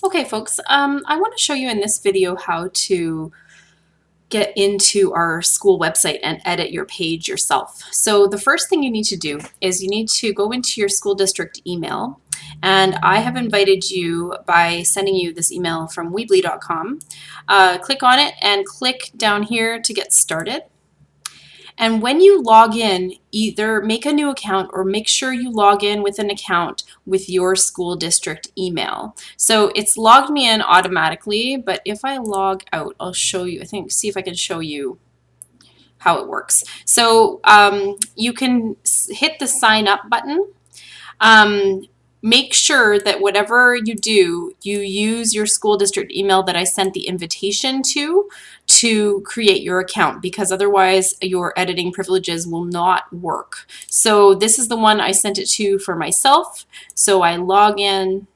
Okay, folks, I want to show you in this video how to get into our school website and edit your page yourself. So the first thing you need to do is you need to go into your school district email, and I have invited you by sending you this email from weebly.com. Click on it and click down here to get started. And when you log in, either make a new account or make sure you log in with an account with your school district email. So it's logged me in automatically, but if I log out, I'll show you, see if I can show you how it works. So you can hit the sign up button. Make sure that whatever you do, you use your school district email that I sent the invitation to create your account, because otherwise your editing privileges will not work. So this is the one I sent it to for myself. So I log in,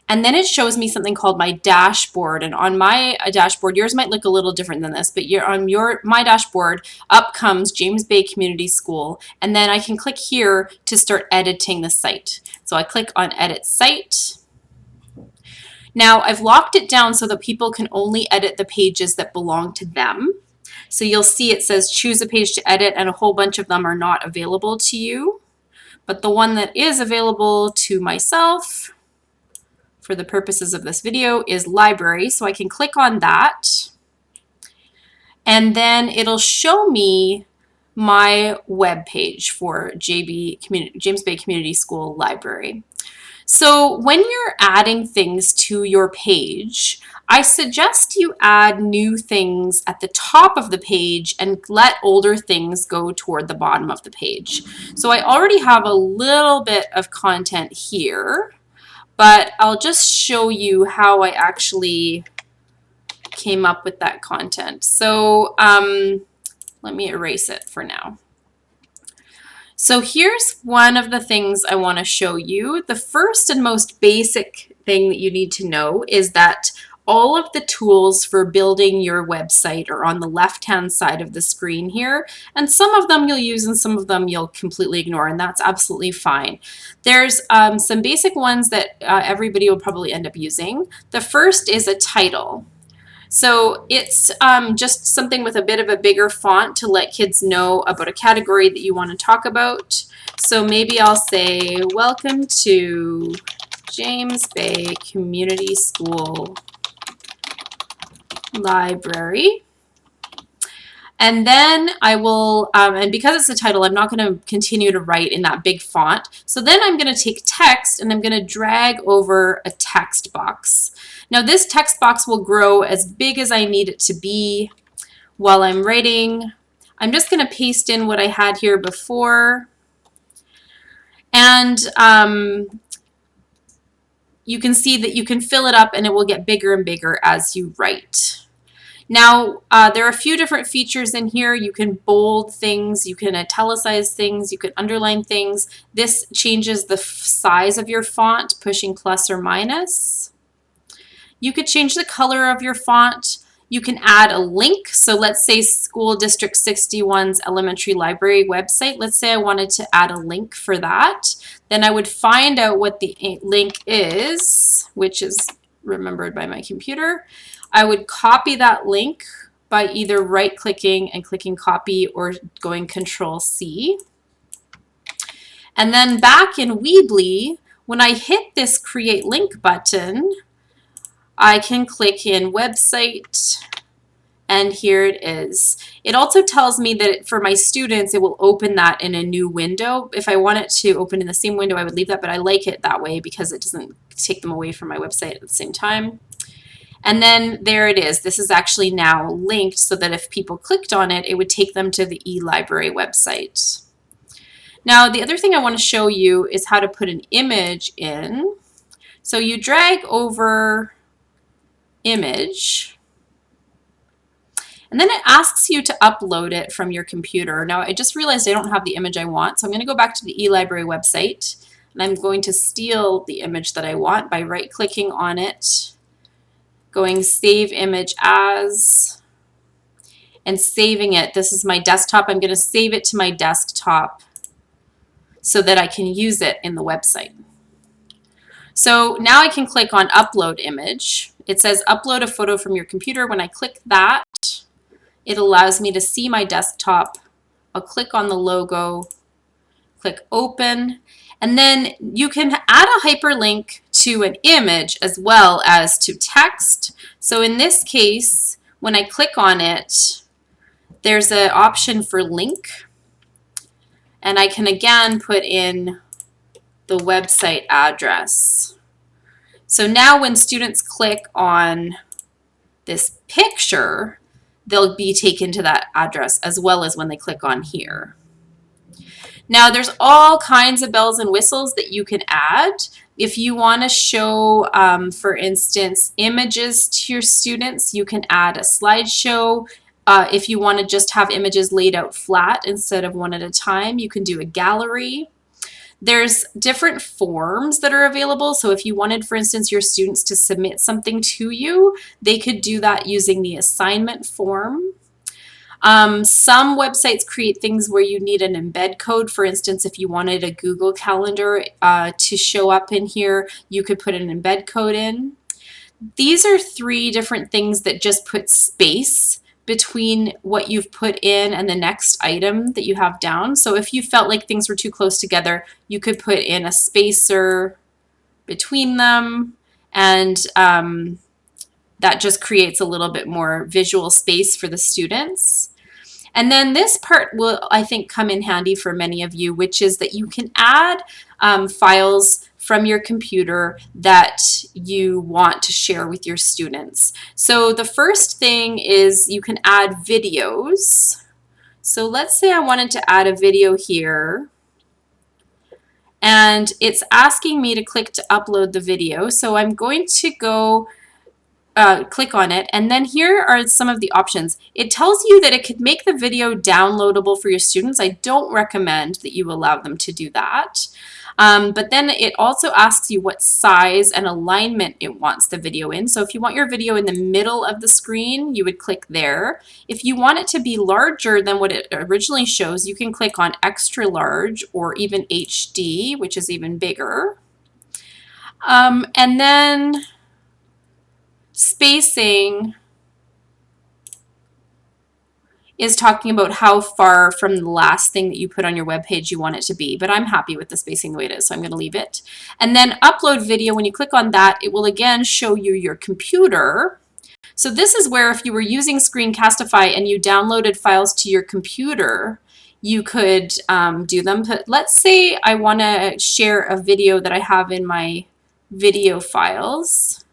and then it shows me something called my dashboard. And on my dashboard, yours might look a little different than this, but on my dashboard, up comes James Bay Community School. And then I can click here to start editing the site. So I click on Edit Site. Now I've locked it down so that people can only edit the pages that belong to them. So you'll see it says choose a page to edit, and a whole bunch of them are not available to you. But the one that is available to myself for the purposes of this video is library. So I can click on that, and then it'll show me my web page for James Bay Community School Library. So when you're adding things to your page, I suggest you add new things at the top of the page and let older things go toward the bottom of the page. So I already have a little bit of content here, but I'll just show you how I actually came up with that content. So let me erase it for now. So here's one of the things I want to show you. The first and most basic thing that you need to know is that all of the tools for building your website are on the left-hand side of the screen here, and some of them you'll use and some of them you'll completely ignore, and that's absolutely fine. There's some basic ones that everybody will probably end up using. The first is a title. So it's just something with a bit of a bigger font to let kids know about a category that you want to talk about. So maybe I'll say, welcome to James Bay Community School Library. And then I will, and because it's a title, I'm not going to continue to write in that big font. So then I'm going to take text and I'm going to drag over a text box. Now this text box will grow as big as I need it to be while I'm writing. I'm just going to paste in what I had here before. And you can see that you can fill it up and it will get bigger and bigger as you write. Now, there are a few different features in here. You can bold things, you can italicize things, you can underline things. This changes the size of your font, pushing plus or minus. You could change the color of your font. You can add a link. So let's say School District 61's elementary library website. Let's say I wanted to add a link for that. Then I would find out what the link is, which is remembered by my computer. I would copy that link by either right-clicking and clicking copy or going Control-C. And then back in Weebly, when I hit this Create Link button, I can click in Website, and here it is. It also tells me that for my students, it will open that in a new window. If I want it to open in the same window, I would leave that, but I like it that way because it doesn't take them away from my website at the same time. And then there it is. This is actually now linked so that if people clicked on it, it would take them to the eLibrary website. Now, the other thing I want to show you is how to put an image in. So you drag over image, and then it asks you to upload it from your computer. Now, I just realized I don't have the image I want, so I'm going to go back to the eLibrary website, and I'm going to steal the image that I want by right-clicking on it, going Save Image As, and saving it. This is my desktop. I'm going to save it to my desktop so that I can use it in the website. So now I can click on upload image. It says upload a photo from your computer. When I click that, it allows me to see my desktop. I'll click on the logo, click open, and then you can add a hyperlink to an image as well as to text. So in this case, when I click on it, there's an option for link, and I can again put in the website address. So now when students click on this picture, they'll be taken to that address as well as when they click on here. Now there's all kinds of bells and whistles that you can add. If you want to show, for instance, images to your students, you can add a slideshow. If you want to just have images laid out flat instead of one at a time, you can do a gallery. There's different forms that are available. So if you wanted, for instance, your students to submit something to you, they could do that using the assignment form. Some websites create things where you need an embed code. For instance, if you wanted a Google Calendar to show up in here, you could put an embed code in. These are 3 different things that just put space between what you've put in and the next item that you have down. So if you felt like things were too close together, you could put in a spacer between them, and that just creates a little bit more visual space for the students. And then this part will, I think, come in handy for many of you, which is that you can add files from your computer that you want to share with your students. So the first thing is you can add videos. So let's say I wanted to add a video here, and it's asking me to click to upload the video. So I'm going to go click on it, and then here are some of the options. It tells you that it could make the video downloadable for your students. I don't recommend that you allow them to do that. But then it also asks you what size and alignment it wants the video in. So if you want your video in the middle of the screen, you would click there. If you want it to be larger than what it originally shows, you can click on extra large or even HD, which is even bigger. And then spacing is talking about how far from the last thing that you put on your web page you want it to be, but I'm happy with the spacing the way it is, so I'm going to leave it. And then upload video, when you click on that, it will again show you your computer. So this is where if you were using Screencastify and you downloaded files to your computer, you could do them. But let's say I want to share a video that I have in my video files.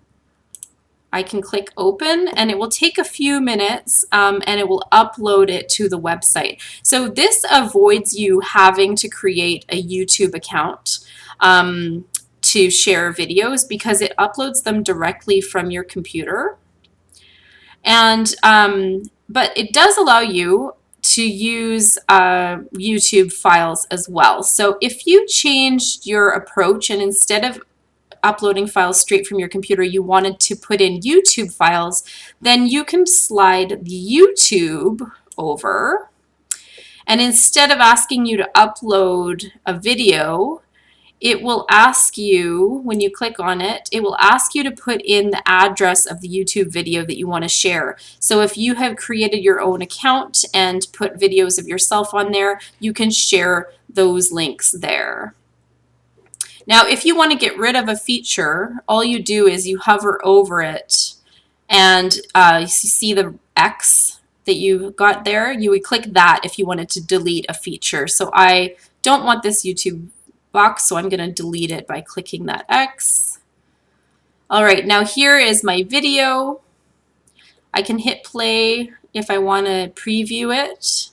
I can click open, and it will take a few minutes, and it will upload it to the website. So this avoids you having to create a YouTube account to share videos, because it uploads them directly from your computer. And but it does allow you to use YouTube files as well. So if you changed your approach, and instead of uploading files straight from your computer, you wanted to put in YouTube files, then you can slide the YouTube over, and instead of asking you to upload a video, it will ask you, when you click on it, it will ask you to put in the address of the YouTube video that you want to share. So if you have created your own account and put videos of yourself on there, you can share those links there. Now, if you want to get rid of a feature, all you do is you hover over it, and you see the X that you got there. You would click that if you wanted to delete a feature. So I don't want this YouTube box, so I'm going to delete it by clicking that X. All right, now here is my video. I can hit play if I want to preview it,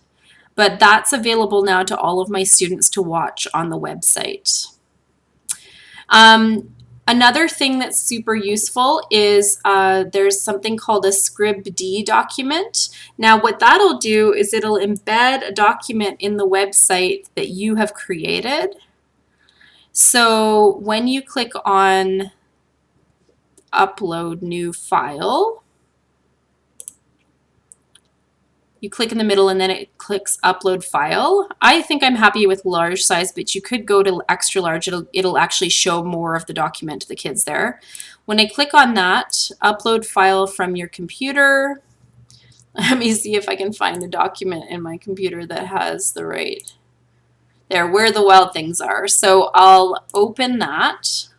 but that's available now to all of my students to watch on the website. Another thing that's super useful is there's something called a Scripty document. Now what that'll do is it'll embed a document in the website that you have created. So when you click on upload new file, You click in the middle and then it clicks upload file. I think I'm happy with large size, but you could go to extra large. It'll actually show more of the document to the kids there. When I click on that, upload file from your computer, let me see if I can find the document in my computer that has the right, there, where the wild things are. So I'll open that.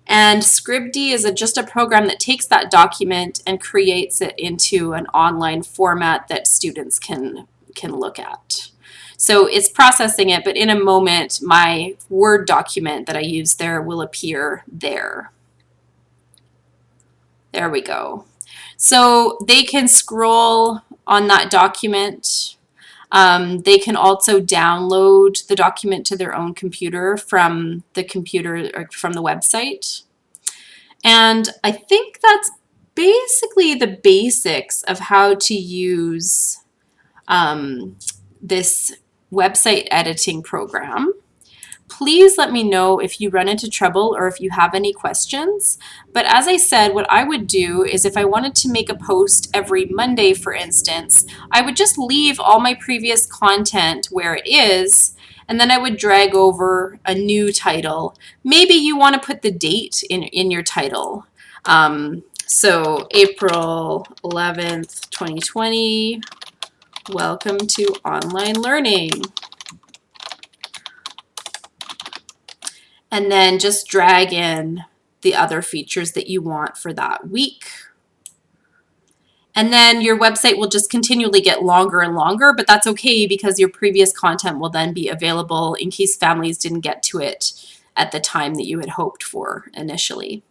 And Scripty is just a program that takes that document and creates it into an online format that students can look at. So it's processing it, but in a moment, my Word document that I used there will appear there. There we go. So they can scroll on that document. They can also download the document to their own computer from the computer or from the website. And I think that's basically the basics of how to use this website editing program. Please let me know if you run into trouble or if you have any questions. But as I said, what I would do is if I wanted to make a post every Monday, for instance, I would just leave all my previous content where it is, and then I would drag over a new title. Maybe you want to put the date in your title. So April 11th, 2020, welcome to online learning. And then just drag in the other features that you want for that week. And then your website will just continually get longer and longer, but that's okay because your previous content will then be available in case families didn't get to it at the time that you had hoped for initially.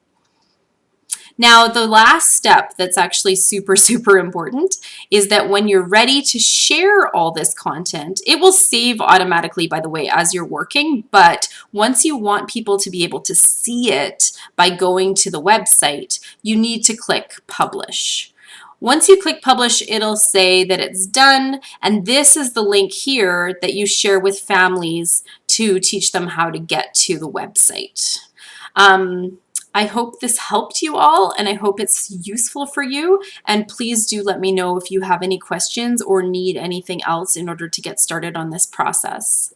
Now, the last step that's actually super, super important is that when you're ready to share all this content, it will save automatically, by the way, as you're working. But once you want people to be able to see it by going to the website, you need to click publish. Once you click publish, it'll say that it's done. And this is the link here that you share with families to teach them how to get to the website. I hope this helped you all, and I hope it's useful for you. And please do let me know if you have any questions or need anything else in order to get started on this process.